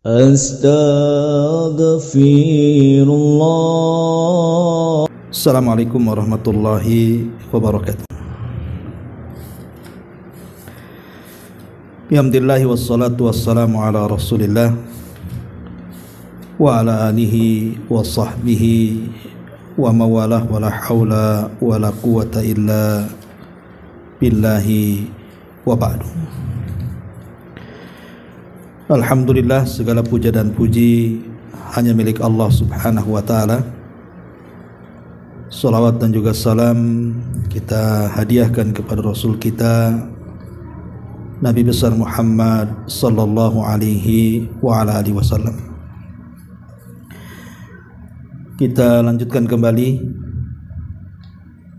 Astaghfirullah. Assalamualaikum warahmatullahi wabarakatuh. Alhamdulillah wassalatu wassalamu ala Rasulillah wa ala alihi wa sahbihi wa mawalah wa la hawla wa la quwata illa billahi wa ba'du. Alhamdulillah, segala puja dan puji hanya milik Allah subhanahu wa ta'ala. Salawat dan juga salam kita hadiahkan kepada Rasul kita Nabi besar Muhammad sallallahu alaihi wa ala alihi wasallam. Kita lanjutkan kembali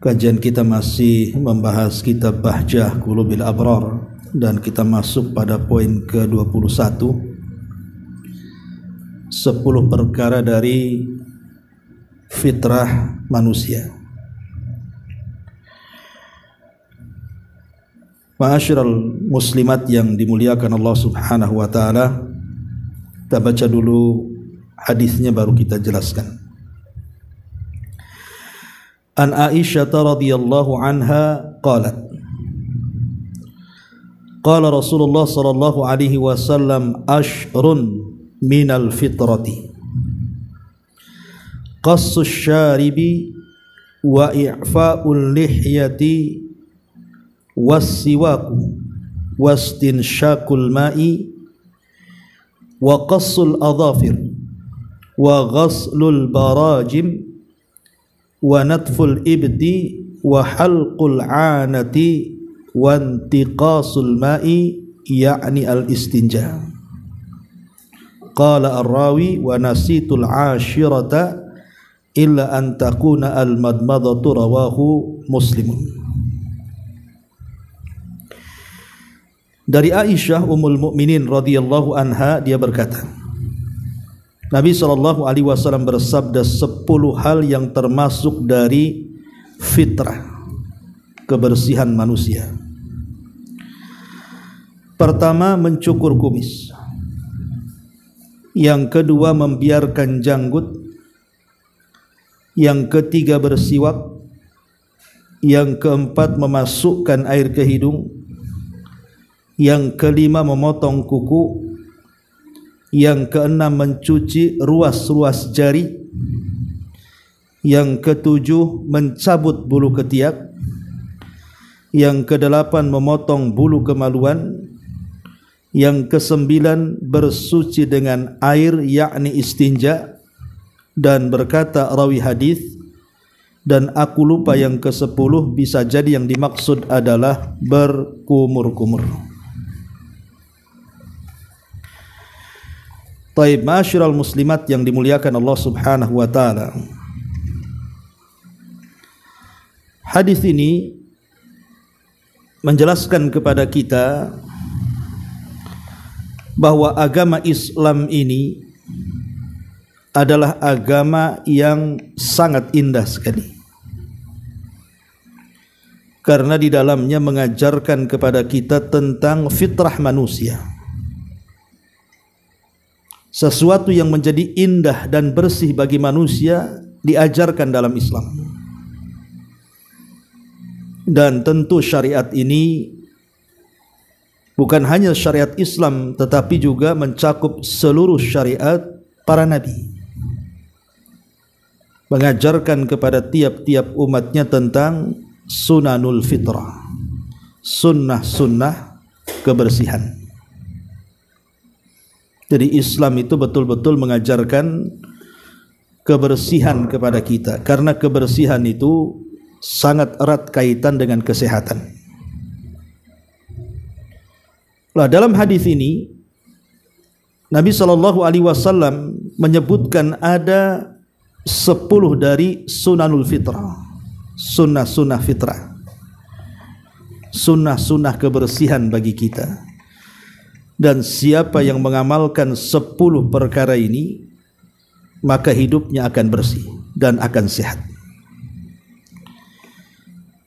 kajian kita, masih membahas kitab Bahjah Qulubil Abrar, dan kita masuk pada poin ke-21, 10 perkara dari fitrah manusia. Ma'asyiral muslimat yang dimuliakan Allah subhanahu wa ta'ala, kita baca dulu hadisnya baru kita jelaskan. An Aisyah radhiyallahu anha qalat, qala Rasulullah sallallahu alaihi wasallam ashrun minal fitrati qassus syaribi wa i'fa'ul lihyati wassiwaku wastinsyakul ma'i wa qassul adhafir wa ghaslul barajim wa natful ibdi wa halqul 'anati wa intiqasul ma'i ya'ni al-istinja. Qala ar-rawi wa nasitul 'ashirata illa an takuna al-madmadatu, rawahu Muslimun. Dari Aisyah Ummul Mukminin radhiyallahu anha, dia berkata, Nabi sallallahu alaihi wasallam bersabda 10 hal yang termasuk dari fitrah, kebersihan manusia. Pertama, mencukur kumis. Yang kedua, membiarkan janggut. Yang ketiga, bersiwak. Yang keempat, memasukkan air ke hidung. Yang kelima, memotong kuku. Yang keenam, mencuci ruas-ruas jari. Yang ketujuh, mencabut bulu ketiak. Yang kedelapan, memotong bulu kemaluan. Yang kesembilan, bersuci dengan air, yakni istinja. Dan berkata rawi hadis, dan aku lupa yang ke-10, bisa jadi yang dimaksud adalah berkumur-kumur. Taib, ma'asyiral muslimat yang dimuliakan Allah subhanahu wa ta'ala, hadis ini menjelaskan kepada kita bahwa agama Islam ini adalah agama yang sangat indah sekali, karena di dalamnya mengajarkan kepada kita tentang fitrah manusia. Sesuatu yang menjadi indah dan bersih bagi manusia diajarkan dalam Islam. Dan tentu syariat ini bukan hanya syariat Islam, tetapi juga mencakup seluruh syariat para nabi, mengajarkan kepada tiap-tiap umatnya tentang sunanul fitrah, sunnah-sunnah kebersihan. Jadi Islam itu betul-betul mengajarkan kebersihan kepada kita, karena kebersihan itu sangat erat kaitan dengan kesehatan. Nah, dalam hadis ini Nabi sallallahu alaihi wasallam menyebutkan ada 10 dari sunanul fitrah, sunnah-sunnah fitrah, sunnah-sunnah kebersihan bagi kita. Dan siapa yang mengamalkan 10 perkara ini, maka hidupnya akan bersih dan akan sehat.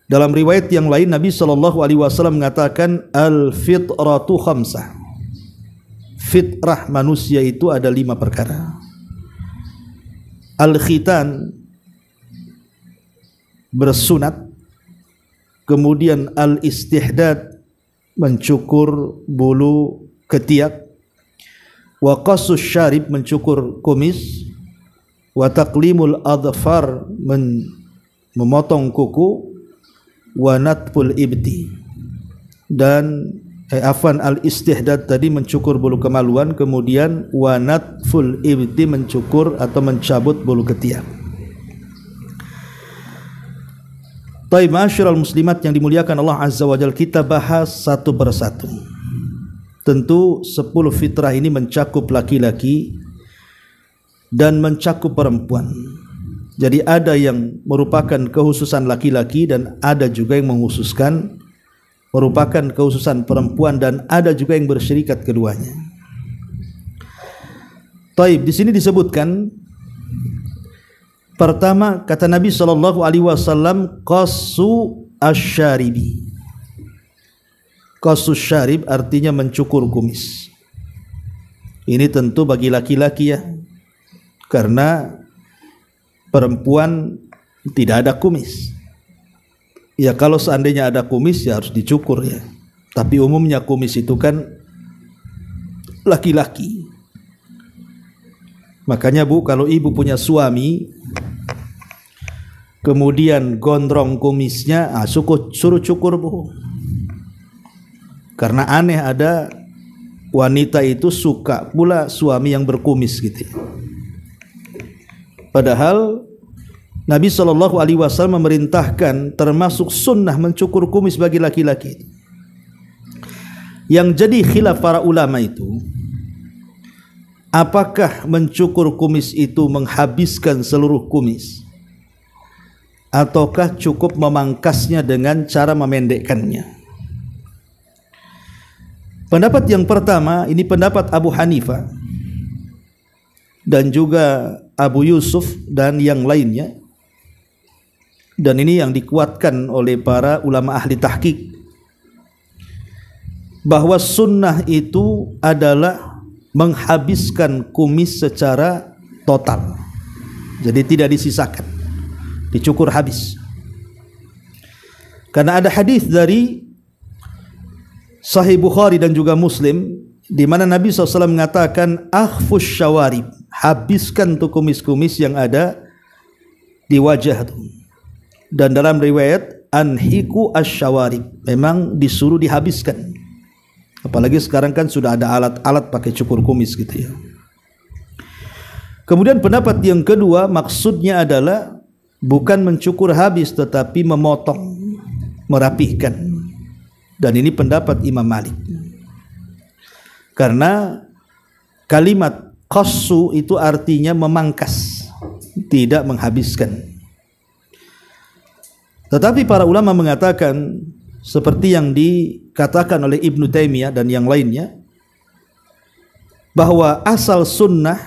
Dalam riwayat yang lain Nabi sallallahu alaihi wasallam mengatakan al-fitratu khamsah. fitrah manusia itu ada 5 perkara. Al-khitan, bersunat, kemudian al-istihdad, mencukur bulu ketiak, wa qassus syarib, mencukur kumis, wa taqlimul adfar, memotong kuku, wa natful ibti, dan al-istihdad tadi mencukur bulu kemaluan, kemudian wa natful ibti, mencukur atau mencabut bulu ketiak. Baik, ma'asyiral muslimat yang dimuliakan Allah Azza wa Jalla, kita bahas satu persatu. Tentu 10 fitrah ini mencakup laki-laki dan mencakup perempuan. Jadi ada yang merupakan kekhususan laki-laki dan ada juga yang mengkhususkan merupakan kekhususan perempuan, dan ada juga yang bersyirikat keduanya. Taib, di sini disebutkan pertama, kata Nabi SAW, qassu asyaribi. Qassu syarib artinya mencukur kumis. Ini tentu bagi laki-laki ya, karena perempuan tidak ada kumis. Ya kalau seandainya ada kumis ya harus dicukur ya. Tapi umumnya kumis itu kan laki-laki. Makanya Bu, kalau ibu punya suami kemudian gondrong kumisnya, suruh cukur Bu. Karena aneh ada wanita itu suka pula suami yang berkumis gitu. Padahal Nabi SAW memerintahkan termasuk sunnah mencukur kumis bagi laki-laki. Yang jadi khilaf para ulama itu, apakah mencukur kumis itu menghabiskan seluruh kumis, ataukah cukup memangkasnya dengan cara memendekkannya? Pendapat yang pertama, ini pendapat Abu Hanifah dan juga Abu Yusuf dan yang lainnya, dan ini yang dikuatkan oleh para ulama ahli tahqiq, bahwa sunnah itu adalah menghabiskan kumis secara total. Jadi tidak disisakan, dicukur habis. Karena ada hadis dari Sahih Bukhari dan juga Muslim di mana Nabi SAW mengatakan akhfus syawarib, habiskan tuh kumis-kumis yang ada di wajah tuh. Dan dalam riwayat anhiku asyawarib, memang disuruh dihabiskan. Apalagi sekarang kan sudah ada alat-alat pakai cukur kumis gitu ya. Kemudian pendapat yang kedua, maksudnya adalah bukan mencukur habis tetapi memotong, merapihkan. Dan ini pendapat Imam Malik. Karena kalimat qassu itu artinya memangkas, tidak menghabiskan. Tetapi para ulama mengatakan seperti yang dikatakan oleh Ibnu Taimiyah dan yang lainnya, bahwa asal sunnah,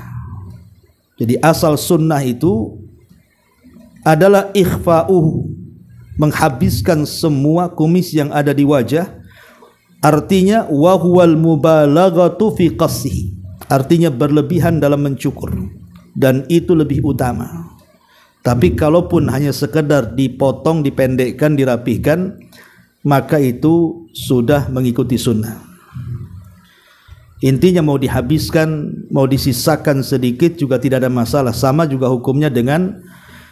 jadi asal sunnah itu adalah ikhfa'uhu, menghabiskan semua kumis yang ada di wajah. Artinya wa huwal mubalaghatu fi qassihi, artinya berlebihan dalam mencukur, dan itu lebih utama. Tapi kalaupun hanya sekedar dipotong, dipendekkan, dirapihkan, maka itu sudah mengikuti sunnah. Intinya mau dihabiskan, mau disisakan sedikit juga tidak ada masalah. Sama juga hukumnya dengan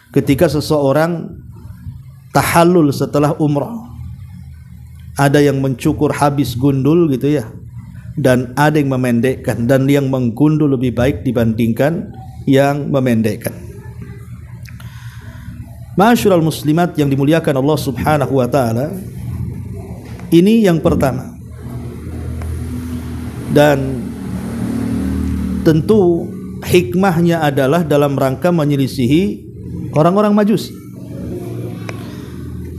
ketika seseorang tahallul setelah umrah. Ada yang mencukur habis gundul gitu ya, dan ada yang memendekkan, dan yang menggundul lebih baik dibandingkan yang memendekkan. Ma'asyiral muslimat yang dimuliakan Allah Subhanahu wa taala, ini yang pertama. Dan tentu hikmahnya adalah dalam rangka menyelisihi orang-orang Majusi.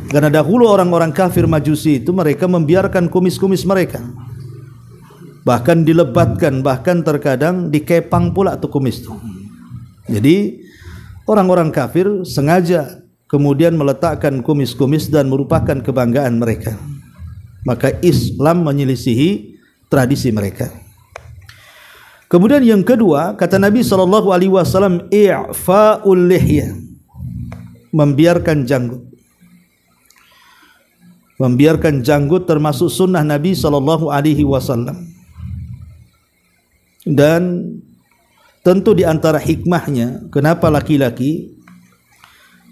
Karena dahulu orang-orang kafir Majusi itu mereka membiarkan kumis-kumis mereka, bahkan dilebatkan, bahkan terkadang dikepang pula tuh kumis itu. Jadi orang-orang kafir sengaja kemudian meletakkan kumis-kumis dan merupakan kebanggaan mereka. Maka Islam menyelisihi tradisi mereka. Kemudian yang kedua, kata Nabi SAW, i'fa'ul lihya, membiarkan janggut. Membiarkan janggut termasuk sunnah Nabi SAW. Dan tentu di antara hikmahnya kenapa laki-laki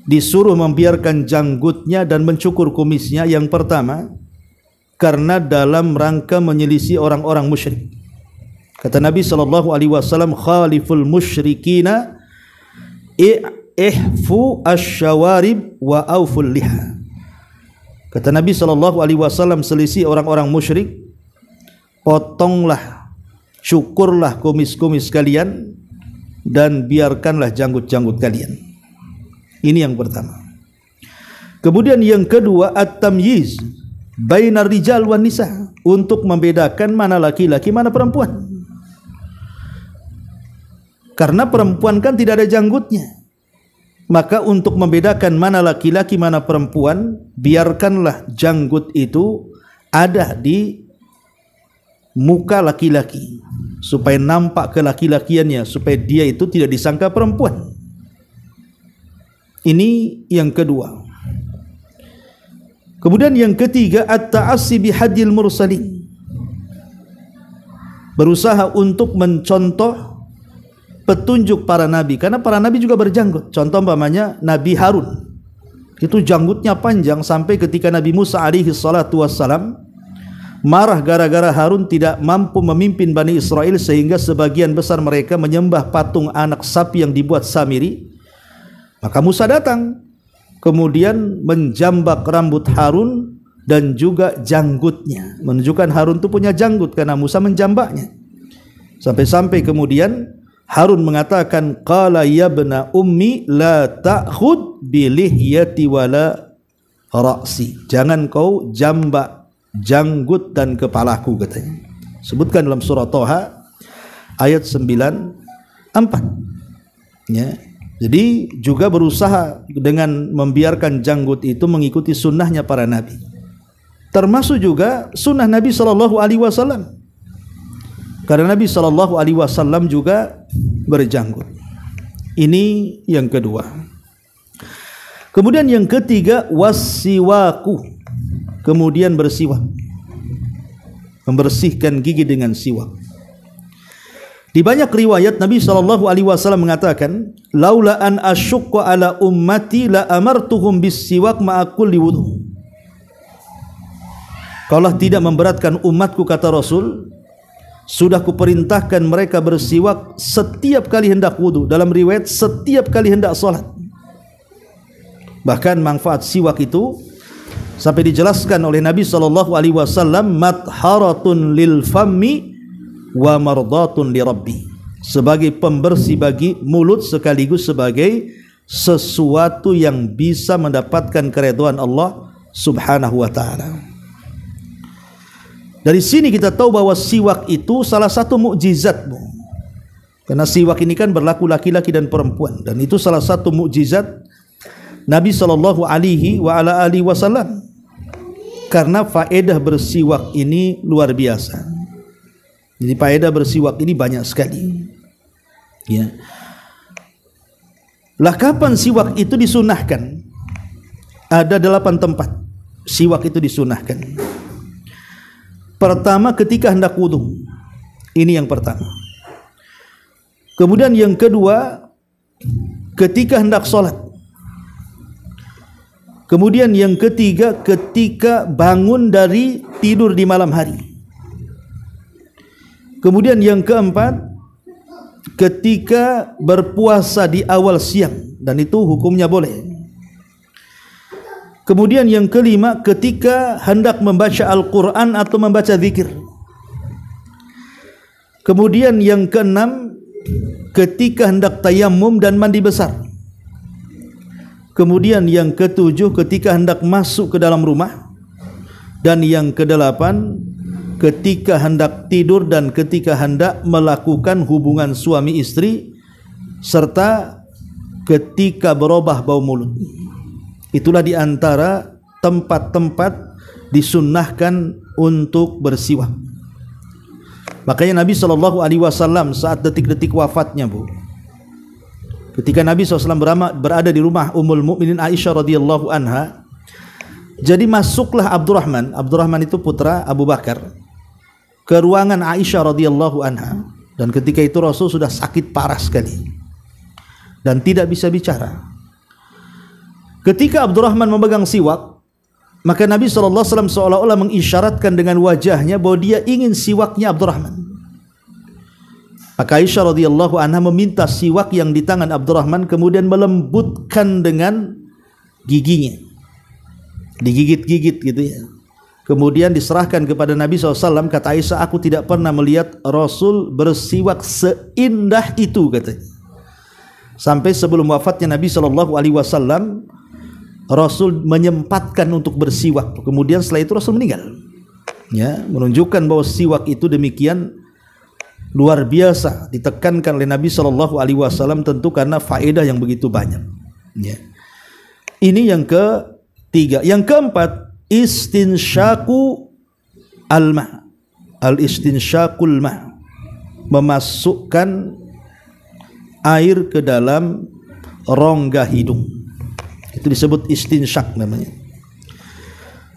disuruh membiarkan janggutnya dan mencukur kumisnya, yang pertama karena dalam rangka menyelisih orang-orang musyrik. Kata Nabi SAW, khaliful musyrikina ihfu asyawarib wa auful liha. Kata Nabi SAW, selisih orang-orang musyrik, potonglah, cukurlah kumis-kumis kalian dan biarkanlah janggut-janggut kalian. Ini yang pertama. Kemudian yang kedua, at-tamyiz bainar rijal wan nisa, untuk membedakan mana laki-laki mana perempuan. Karena perempuan kan tidak ada janggutnya, maka untuk membedakan mana laki-laki mana perempuan, biarkanlah janggut itu ada di muka laki-laki supaya nampak kelaki-lakiannya, supaya dia itu tidak disangka perempuan. Ini yang kedua. Kemudian yang ketiga, at-ta'assi bihadil mursalin, berusaha untuk mencontoh petunjuk para nabi, karena para nabi juga berjanggut. Contoh umpamanya Nabi Harun, itu janggutnya panjang sampai ketika Nabi Musa alaihi salatu wassalam marah gara-gara Harun tidak mampu memimpin Bani Israel, sehingga sebagian besar mereka menyembah patung anak sapi yang dibuat Samiri. Maka Musa datang, kemudian menjambak rambut Harun dan juga janggutnya, menunjukkan Harun itu punya janggut karena Musa menjambaknya. Sampai-sampai kemudian Harun mengatakan, qala ya bna ummi la ta'khud bi lihyati wala ra'si, jangan kau jambak janggut dan kepalaku, katanya. Sebutkan dalam surah Toha ayat 94. Ya. Jadi juga berusaha dengan membiarkan janggut itu mengikuti sunnahnya para nabi. Termasuk juga sunnah Nabi SAW. Karena Nabi SAW juga berjanggut. Ini yang kedua. Kemudian yang ketiga, wassiwaku, kemudian bersiwak, membersihkan gigi dengan siwak. Di banyak riwayat Nabi SAW mengatakan, laula an asyukka ala ummati la amartuhum bis-siwak ma'a kulli wudu. Kalau tidak memberatkan umatku, kata Rasul, sudah kuperintahkan mereka bersiwak setiap kali hendak wudu. Dalam riwayat setiap kali hendak salat. Bahkan manfaat siwak itu sampai dijelaskan oleh Nabi SAW, matharatun lil fammi wa mardatun li rabbi, sebagai pembersih bagi mulut sekaligus sebagai sesuatu yang bisa mendapatkan keridhaan Allah Subhanahu wa taala. Dari sini kita tahu bahwa siwak itu salah satu mukjizat, karena siwak ini kan berlaku laki-laki dan perempuan, dan itu salah satu mukjizat Nabi SAW. Karena faedah bersiwak ini luar biasa. Jadi faedah bersiwak ini banyak sekali. Ya. Lah kapan siwak itu disunahkan? Ada 8 tempat siwak itu disunahkan. Pertama, ketika hendak wudu. Ini yang pertama. Kemudian yang kedua, ketika hendak sholat. Kemudian yang ketiga, ketika bangun dari tidur di malam hari. Kemudian yang keempat, ketika berpuasa di awal siang, dan itu hukumnya boleh. Kemudian yang kelima, ketika hendak membaca Al-Quran atau membaca zikir. Kemudian yang keenam, ketika hendak tayammum dan mandi besar. Kemudian yang ketujuh, ketika hendak masuk ke dalam rumah. Dan yang kedelapan, ketika hendak tidur dan ketika hendak melakukan hubungan suami istri, serta ketika berubah bau mulut. Itulah di antara tempat-tempat disunnahkan untuk bersiwak. Makanya Nabi SAW saat detik-detik wafatnya, Bu, ketika Nabi SAW berada di rumah Ummul Mukminin Aisyah radhiyallahu anha, jadi masuklah Abdurrahman itu putra Abu Bakar, ke ruangan Aisyah radhiyallahu anha, dan ketika itu Rasul sudah sakit parah sekali dan tidak bisa bicara. Ketika Abdurrahman memegang siwak, maka Nabi SAW seolah-olah mengisyaratkan dengan wajahnya bahwa dia ingin siwaknya Abdurrahman. Maka Aisyah radhiyallahu anha meminta siwak yang di tangan Abdurrahman, kemudian melembutkan dengan giginya, digigit-gigit gitu ya. Kemudian diserahkan kepada Nabi SAW. Kata Aisyah, aku tidak pernah melihat Rasul bersiwak seindah itu, katanya. Sampai sebelum wafatnya Nabi SAW, Rasul menyempatkan untuk bersiwak. Kemudian setelah itu Rasul meninggal, ya, menunjukkan bahwa siwak itu demikian luar biasa ditekankan oleh Nabi SAW, tentu karena faedah yang begitu banyak, ya. Ini yang ketiga. Yang keempat, istinsyaku al-ma, al-istinsyakul ma, memasukkan air ke dalam rongga hidung. Itu disebut istinsyak namanya.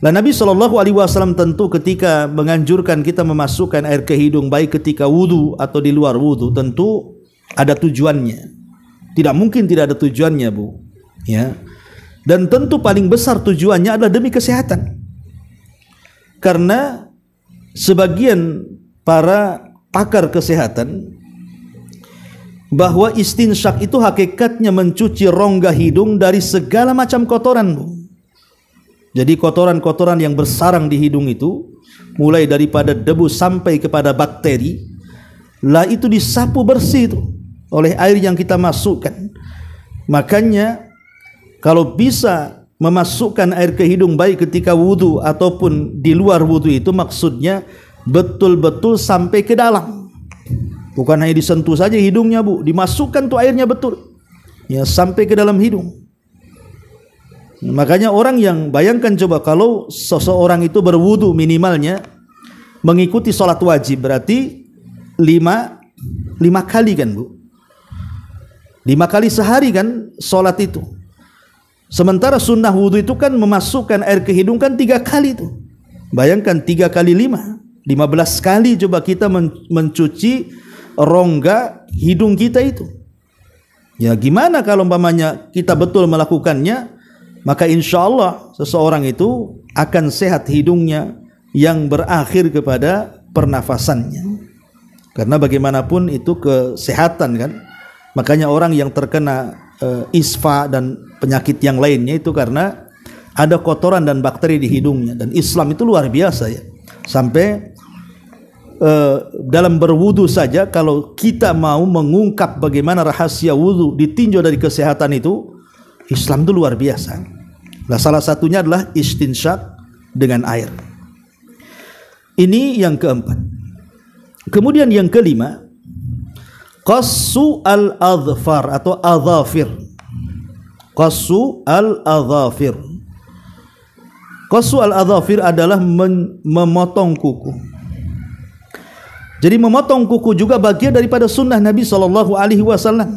Nah, Nabi SAW tentu ketika menganjurkan kita memasukkan air ke hidung, baik ketika wudu atau di luar wudu, tentu ada tujuannya. Tidak mungkin tidak ada tujuannya, Bu, ya. Dan tentu paling besar tujuannya adalah demi kesehatan. Karena sebagian para pakar kesehatan bahwa istinsyak itu hakikatnya mencuci rongga hidung dari segala macam kotoran, Bu. Jadi kotoran-kotoran yang bersarang di hidung itu, mulai daripada debu sampai kepada bakteri, lah itu disapu bersih itu oleh air yang kita masukkan. Makanya kalau bisa memasukkan air ke hidung baik ketika wudu ataupun di luar wudu, itu maksudnya betul-betul sampai ke dalam. Bukan hanya disentuh saja hidungnya, Bu, dimasukkan tuh airnya betul, ya, sampai ke dalam hidung. Makanya orang yang, bayangkan coba kalau seseorang itu berwudu minimalnya mengikuti sholat wajib, berarti 5 kali kan, Bu, 5 kali sehari kan sholat itu. Sementara sunnah wudu itu kan memasukkan air ke hidung kan 3 kali itu. Bayangkan 3 kali 5, 15 kali coba kita mencuci rongga hidung kita itu. Ya, gimana kalau umpamanya kita betul melakukannya, maka insya Allah seseorang itu akan sehat hidungnya yang berakhir kepada pernafasannya. Karena bagaimanapun itu kesehatan kan. Makanya orang yang terkena isfa dan penyakit yang lainnya itu karena ada kotoran dan bakteri di hidungnya. Dan Islam itu luar biasa, ya. Sampai dalam berwudu saja, kalau kita mau mengungkap bagaimana rahasia wudu ditinjau dari kesehatan itu, Islam itu luar biasa. Nah, salah satunya adalah istinsyak dengan air. Ini yang keempat. Kemudian yang kelima, qassu al-adhfar atau adhafir. Qassu al-adhafir. Qassu al-adhafir adalah memotong kuku. Jadi memotong kuku juga bagian daripada sunnah Nabi SAW.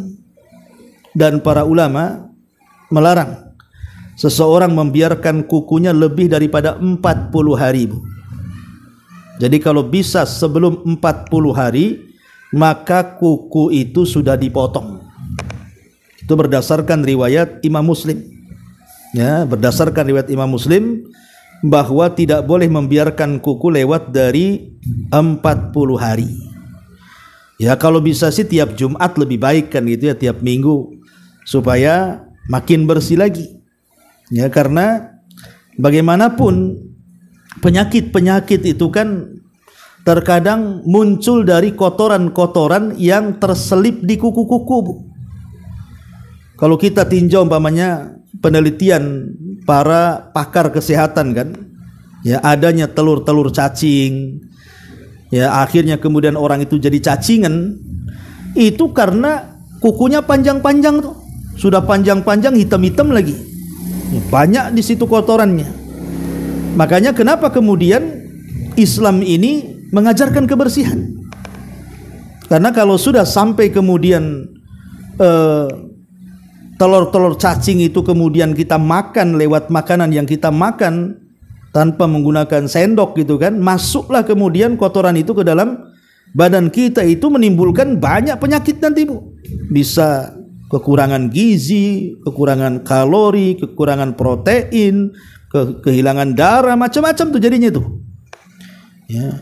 Dan para ulama melarang seseorang membiarkan kukunya lebih daripada 40 hari, Bu. Jadi kalau bisa sebelum 40 hari, maka kuku itu sudah dipotong. Itu berdasarkan riwayat Imam Muslim. Ya, berdasarkan riwayat Imam Muslim bahwa tidak boleh membiarkan kuku lewat dari 40 hari. Ya, kalau bisa sih tiap Jumat lebih baik kan gitu ya, tiap minggu, supaya makin bersih lagi. Ya, karena bagaimanapun penyakit-penyakit itu kan terkadang muncul dari kotoran-kotoran yang terselip di kuku-kuku, Bu. Kalau kita tinjau umpamanya penelitian para pakar kesehatan kan, ya, adanya telur-telur cacing, ya, akhirnya kemudian orang itu jadi cacingan, itu karena kukunya panjang-panjang tuh, sudah panjang-panjang hitam-hitam lagi, banyak di situ kotorannya. Makanya kenapa kemudian Islam ini mengajarkan kebersihan. Karena kalau sudah sampai kemudian telur-telur cacing itu kemudian kita makan lewat makanan yang kita makan tanpa menggunakan sendok gitu kan, masuklah kemudian kotoran itu ke dalam badan kita, itu menimbulkan banyak penyakit nanti Bu. Bisa kekurangan gizi, kekurangan kalori, kekurangan protein, kehilangan darah, macam-macam tuh jadinya tuh. Ya.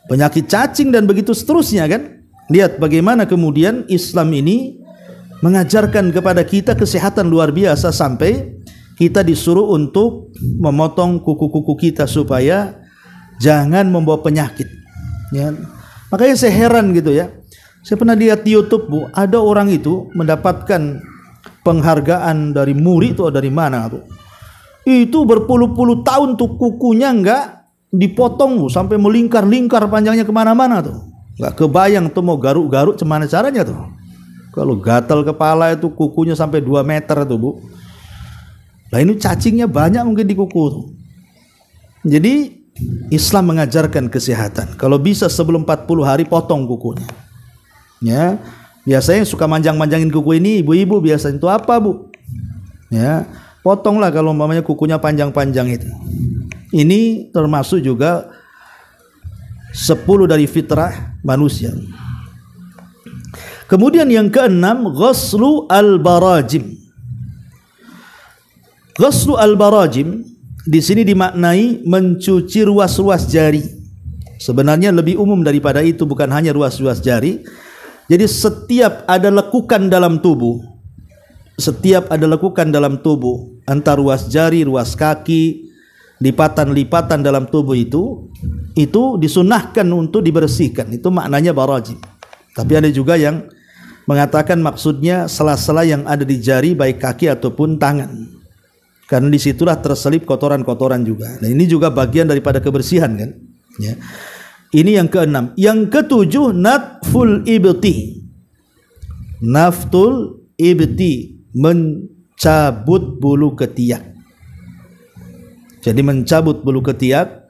Penyakit cacing dan begitu seterusnya kan. Lihat bagaimana kemudian Islam ini mengajarkan kepada kita kesehatan luar biasa, sampai kita disuruh untuk memotong kuku-kuku kita supaya jangan membawa penyakit. Ya. Makanya saya heran gitu ya. Saya pernah lihat di YouTube Bu, ada orang itu mendapatkan penghargaan dari MURI itu dari mana tuh? Itu berpuluh-puluh tahun tuh kukunya enggak dipotong Bu, sampai melingkar-lingkar panjangnya kemana-mana tuh. Enggak kebayang tuh mau garuk-garuk gimana caranya tuh. Kalau gatal kepala itu kukunya sampai 2 meter tuh Bu. Nah ini cacingnya banyak mungkin di kuku tuh. Jadi Islam mengajarkan kesehatan. Kalau bisa sebelum 40 hari potong kukunya. Ya, biasanya suka manjang-manjangin kuku ini ibu-ibu biasanya itu apa Bu? Ya, potonglah kalau umpamanya kukunya panjang-panjang itu. Ini termasuk juga 10 dari fitrah manusia. Kemudian yang keenam, ghuslu al-barajim. Ghuslu al-barajim di sini dimaknai mencuci ruas-ruas jari. Sebenarnya lebih umum daripada itu, bukan hanya ruas-ruas jari. Jadi setiap ada lekukan dalam tubuh, antara ruas jari, ruas kaki, lipatan-lipatan dalam tubuh itu disunahkan untuk dibersihkan. Itu maknanya barajim. Tapi ada juga yang mengatakan maksudnya sela-sela yang ada di jari baik kaki ataupun tangan. Karena disitulah terselip kotoran-kotoran juga. Nah ini juga bagian daripada kebersihan kan. Ya. Ini yang keenam. Yang ketujuh, natful ibti. Naftul ibti, mencabut bulu ketiak. Jadi mencabut bulu ketiak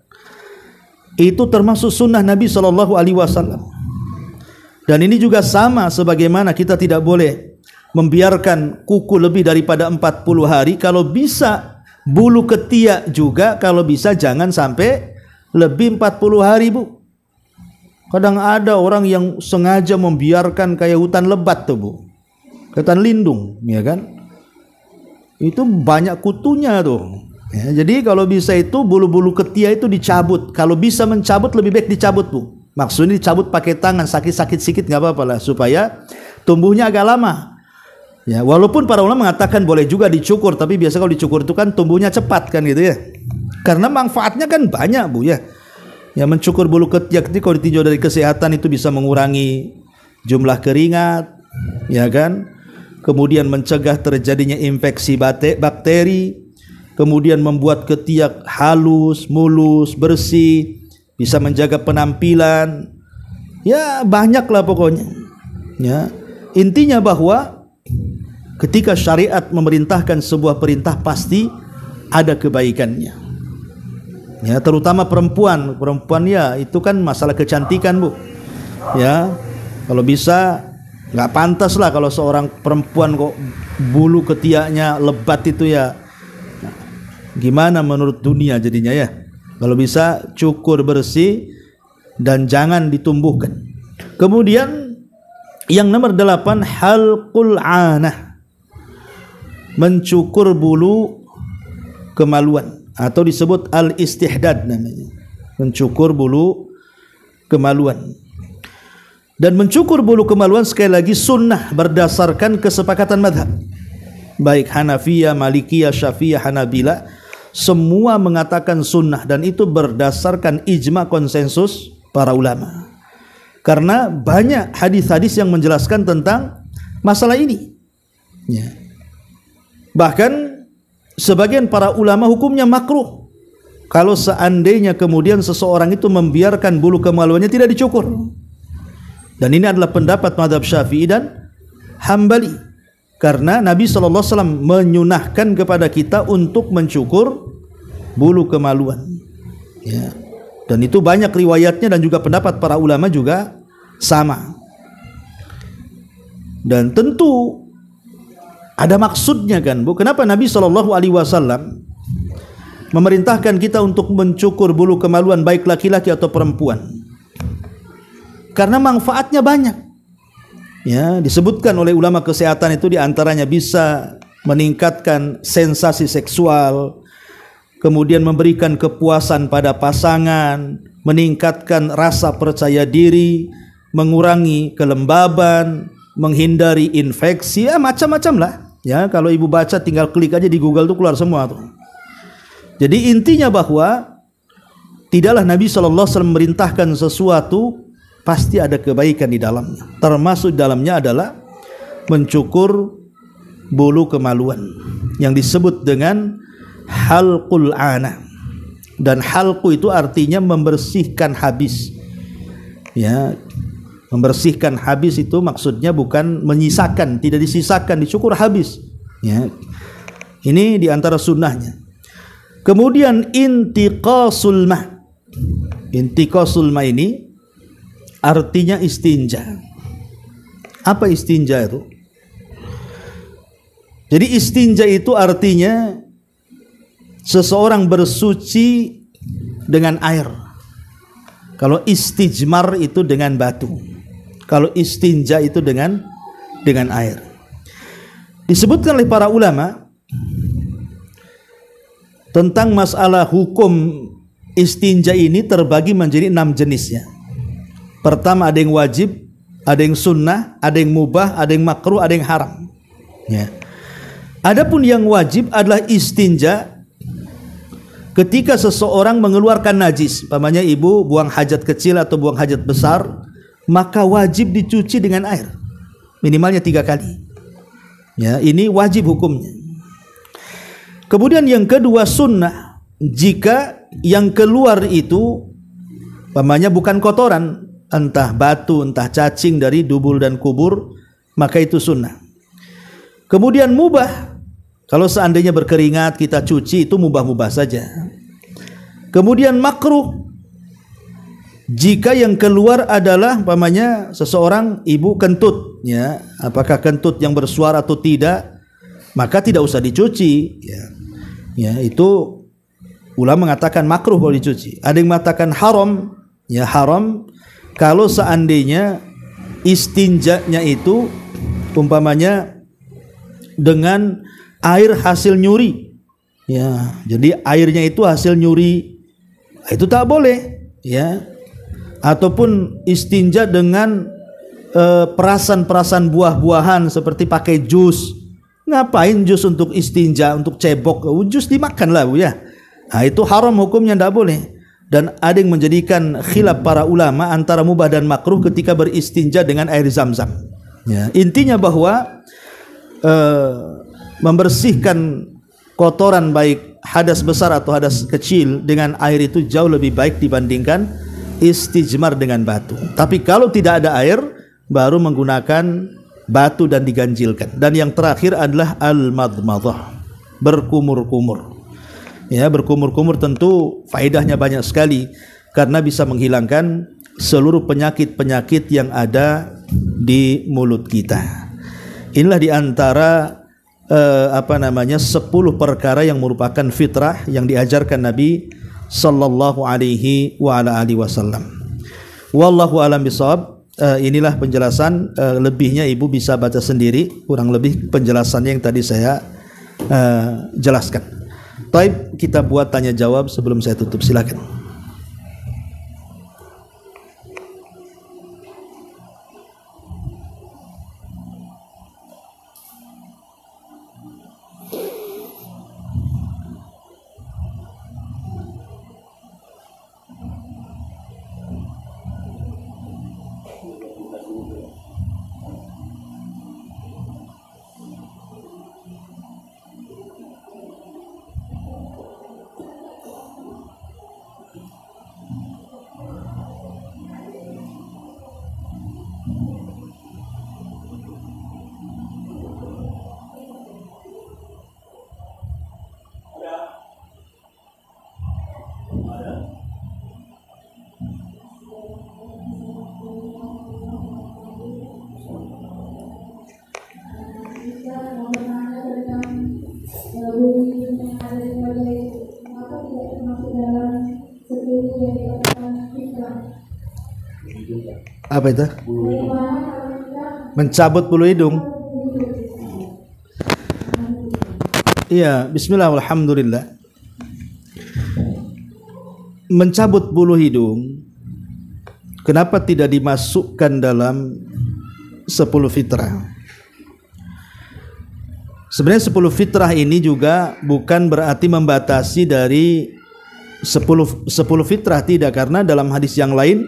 itu termasuk sunnah Nabi SAW. Dan ini juga sama sebagaimana kita tidak boleh membiarkan kuku lebih daripada 40 hari. Kalau bisa bulu ketiak juga, kalau bisa jangan sampai lebih 40 hari Bu. Kadang ada orang yang sengaja membiarkan kayak hutan lebat tuh Bu, hutan lindung, ya kan? Itu banyak kutunya tuh. Ya, jadi kalau bisa itu bulu-bulu ketiak itu dicabut. Kalau bisa mencabut lebih baik dicabut Bu. Maksudnya dicabut pakai tangan, sakit-sakit sedikit nggak apa-apa lah, supaya tumbuhnya agak lama. Ya, walaupun para ulama mengatakan boleh juga dicukur, tapi biasa kalau dicukur itu kan tumbuhnya cepat kan gitu ya. Karena manfaatnya kan banyak Bu ya. Ya, mencukur bulu ketiak itu kalau ditinjau dari kesehatan itu bisa mengurangi jumlah keringat, ya kan? Kemudian mencegah terjadinya infeksi bakteri, kemudian membuat ketiak halus, mulus, bersih, bisa menjaga penampilan. Ya, banyaklah pokoknya. Ya, intinya bahwa ketika syariat memerintahkan sebuah perintah pasti ada kebaikannya. Ya, terutama perempuan ya itu kan masalah kecantikan Bu. Ya, kalau bisa nggak pantas lah kalau seorang perempuan kok bulu ketiaknya lebat itu ya. Gimana menurut dunia jadinya ya? Kalau bisa cukur bersih dan jangan ditumbuhkan. Kemudian yang nomor 8, halqul anah, mencukur bulu kemaluan, atau disebut al-istihdad namanya, mencukur bulu kemaluan. Dan mencukur bulu kemaluan sekali lagi sunnah berdasarkan kesepakatan madhab, baik Hanafiyah, Malikiyah, Syafi'iyah, Hanabila, semua mengatakan sunnah, dan itu berdasarkan ijma konsensus para ulama. Karena banyak hadis-hadis yang menjelaskan tentang masalah ini. Ya. Bahkan sebagian para ulama hukumnya makruh kalau seandainya kemudian seseorang itu membiarkan bulu kemaluannya tidak dicukur. Dan ini adalah pendapat mazhab Syafi'i dan Hambali, karena Nabi SAW menyunahkan kepada kita untuk mencukur bulu kemaluan. Ya. Dan itu banyak riwayatnya, dan juga pendapat para ulama juga sama. Dan tentu ada maksudnya kan, Bu? Kenapa Nabi SAW memerintahkan kita untuk mencukur bulu kemaluan baik laki-laki atau perempuan? Karena manfaatnya banyak. Ya, disebutkan oleh ulama kesehatan itu diantaranya bisa meningkatkan sensasi seksual, kemudian memberikan kepuasan pada pasangan, meningkatkan rasa percaya diri, mengurangi kelembaban, menghindari infeksi, ya macam-macam lah. Ya, kalau ibu baca tinggal klik aja di Google tuh keluar semua tuh. Jadi intinya bahwa tidaklah Nabi SAW memerintahkan sesuatu pasti ada kebaikan di dalamnya. Termasuk dalamnya adalah mencukur bulu kemaluan yang disebut dengan halqul ana. Dan halqu itu artinya membersihkan habis. Ya, membersihkan habis itu maksudnya bukan menyisakan, tidak disisakan, dicukur habis. Ya. Ini diantara sunnahnya. Kemudian intiqasul ma. Intiqasul ma ini artinya istinja. Apa istinja itu? Jadi istinja itu artinya seseorang bersuci dengan air. Kalau istijmar itu dengan batu. Kalau istinja itu dengan air. Disebutkan oleh para ulama tentang masalah hukum istinja ini terbagi menjadi 6 jenisnya. Pertama ada yang wajib, ada yang sunnah, ada yang mubah, ada yang makruh, ada yang haram. Ya. Adapun yang wajib adalah istinja ketika seseorang mengeluarkan najis, umpamanya ibu buang hajat kecil atau buang hajat besar, maka wajib dicuci dengan air minimalnya 3 kali. Ya, ini wajib hukumnya. Kemudian yang kedua sunnah, jika yang keluar itu umpamanya bukan kotoran, entah batu, entah cacing dari dubur dan kubur, maka itu sunnah. Kemudian mubah, kalau seandainya berkeringat kita cuci, itu mubah-mubah saja. Kemudian makruh, jika yang keluar adalah umpamanya seseorang ibu kentut, ya, apakah kentut yang bersuara atau tidak, maka tidak usah dicuci. Ya, itu ulama mengatakan makruh kalau dicuci. Ada yang mengatakan haram, ya haram kalau seandainya istinjanya itu umpamanya dengan air hasil nyuri. Ya, jadi airnya itu hasil nyuri, itu tak boleh. Ya. Ataupun istinja dengan perasan-perasan buah-buahan seperti pakai jus. Ngapain jus untuk istinja, untuk cebok? Jus dimakan lah, Bu, ya. Nah, itu haram hukumnya, tidak boleh. Dan ada yang menjadikan khilaf para ulama antara mubah dan makruh ketika beristinja dengan air zam-zam. Ya, intinya bahwa membersihkan kotoran baik hadas besar atau hadas kecil dengan air itu jauh lebih baik dibandingkan istijmar dengan batu. Tapi kalau tidak ada air, baru menggunakan batu dan diganjilkan. Dan yang terakhir adalah al-madmadah, berkumur-kumur. Ya, berkumur-kumur tentu faedahnya banyak sekali karena bisa menghilangkan seluruh penyakit-penyakit yang ada di mulut kita. Inilah diantara 10 perkara yang merupakan fitrah yang diajarkan Nabi sallallahu alaihi wa ala alihi wasallam. Wallahu alam bisawab. Inilah penjelasan, lebihnya ibu bisa baca sendiri, kurang lebih penjelasannya yang tadi saya jelaskan. Baik, kita buat tanya jawab sebelum saya tutup, silakan. Apa itu? Mencabut bulu hidung. Iya, bismillah, alhamdulillah. Mencabut bulu hidung, kenapa tidak dimasukkan dalam 10 fitrah? Sebenarnya 10 fitrah ini juga bukan berarti membatasi dari 10 fitrah, tidak, karena dalam hadis yang lain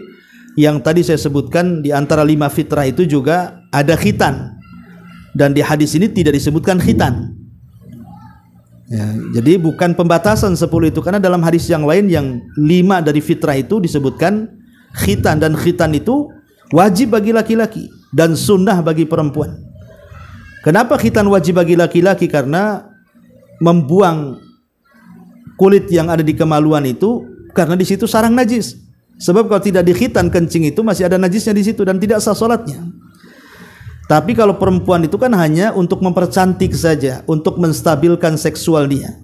yang tadi saya sebutkan di antara 5 fitrah itu juga ada khitan, dan di hadis ini tidak disebutkan khitan. Ya, jadi bukan pembatasan 10 itu, karena dalam hadis yang lain yang 5 dari fitrah itu disebutkan khitan, dan khitan itu wajib bagi laki-laki dan sunnah bagi perempuan. Kenapa khitan wajib bagi laki-laki? Karena membuang kulit yang ada di kemaluan itu, karena di situ sarang najis. Sebab kalau tidak dikhitan kencing itu masih ada najisnya di situ dan tidak sah salatnya. Tapi kalau perempuan itu kan hanya untuk mempercantik saja, untuk menstabilkan seksual dia,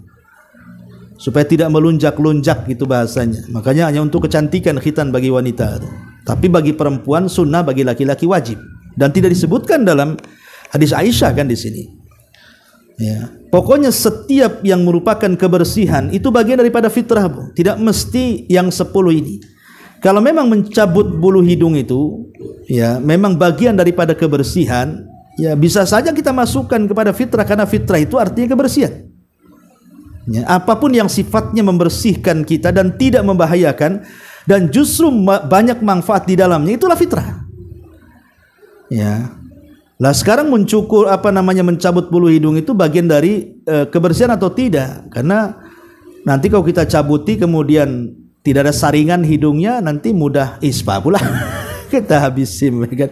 supaya tidak melunjak-lunjak gitu bahasanya. Makanya hanya untuk kecantikan khitan bagi wanita. Tapi bagi perempuan sunnah, bagi laki-laki wajib. Dan tidak disebutkan dalam hadis Aisyah kan di sini. Ya. Pokoknya setiap yang merupakan kebersihan itu bagian daripada fitrah, Bu. Tidak mesti yang 10 ini. Kalau memang mencabut bulu hidung itu, ya memang bagian daripada kebersihan, ya bisa saja kita masukkan kepada fitrah, karena fitrah itu artinya kebersihan. Ya, apapun yang sifatnya membersihkan kita dan tidak membahayakan dan justru banyak manfaat di dalamnya, itulah fitrah. Ya. Lah sekarang mencukur mencabut bulu hidung itu bagian dari kebersihan atau tidak? Karena nanti kalau kita cabuti kemudian tidak ada saringan hidungnya, nanti mudah ispa pula. Kita habisin, kan?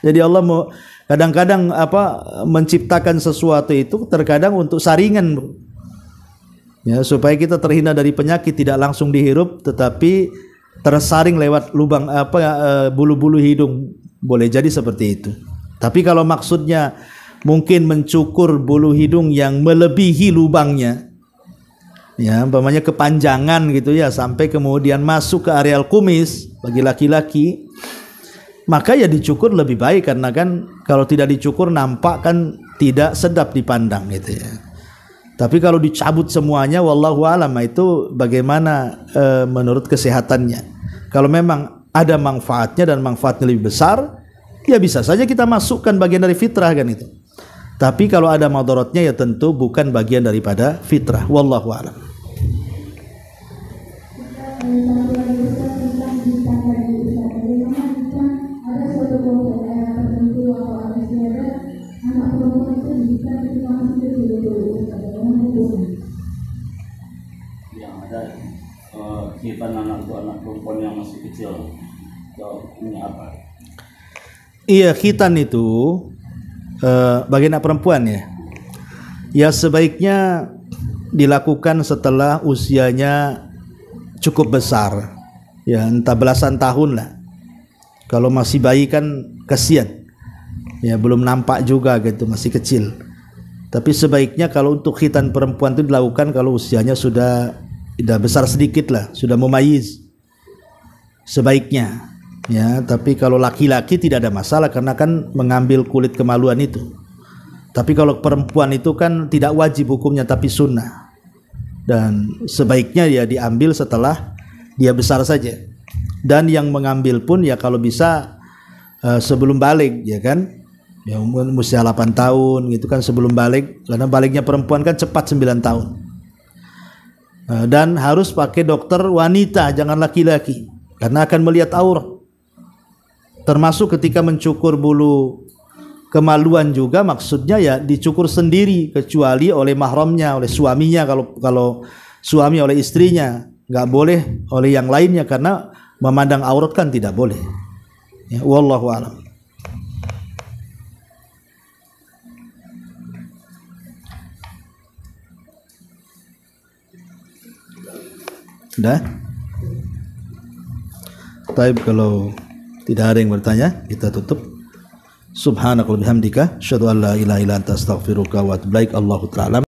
Jadi Allah mau kadang-kadang menciptakan sesuatu itu terkadang untuk saringan, Bu. Ya, supaya kita terhindar dari penyakit, tidak langsung dihirup tetapi tersaring lewat lubang bulu-bulu hidung. Boleh jadi seperti itu. Tapi kalau maksudnya mungkin mencukur bulu hidung yang melebihi lubangnya, ya umpamanya kepanjangan gitu ya, sampai kemudian masuk ke areal kumis bagi laki-laki, maka ya dicukur lebih baik, karena kan kalau tidak dicukur nampak kan tidak sedap dipandang gitu ya. Tapi kalau dicabut semuanya, wallahu alam, itu bagaimana menurut kesehatannya. Kalau memang ada manfaatnya dan manfaatnya lebih besar, ya bisa saja kita masukkan bagian dari fitrah kan itu. Tapi kalau ada madaratnya, ya tentu bukan bagian daripada fitrah. Wallahu a'lam. Yang ada khitan anak perempuan yang masih kecil, ini apa? Iya, khitan itu bagi anak perempuan ya. Ya sebaiknya dilakukan setelah usianya cukup besar, ya entah belasan tahun lah. Kalau masih bayi kan kasihan, ya belum nampak juga gitu, masih kecil. Tapi sebaiknya kalau untuk khitan perempuan itu dilakukan kalau usianya sudah besar sedikit lah, sudah mumayyiz, sebaiknya. Ya, tapi kalau laki-laki tidak ada masalah karena kan mengambil kulit kemaluan itu. Tapi kalau perempuan itu kan tidak wajib hukumnya tapi sunnah. Dan sebaiknya ya diambil setelah dia besar saja. Dan yang mengambil pun ya kalau bisa sebelum balik, ya kan? Ya usia 8 tahun gitu kan, sebelum balik, karena baliknya perempuan kan cepat 9 tahun. Dan harus pakai dokter wanita, jangan laki-laki, karena akan melihat aurat. Termasuk ketika mencukur bulu kemaluan juga maksudnya ya dicukur sendiri, kecuali oleh mahramnya, oleh suaminya. Kalau suami oleh istrinya, nggak boleh oleh yang lainnya, karena memandang aurat kan tidak boleh. Ya, wallahu a'lam. Dah. Taib, kalau tidak ada yang bertanya, kita tutup. Subhanakallahumma bihamdika, asyhadu an la ilaha illa anta, astaghfiruka wa atubu ilaik. Allahu ta'ala.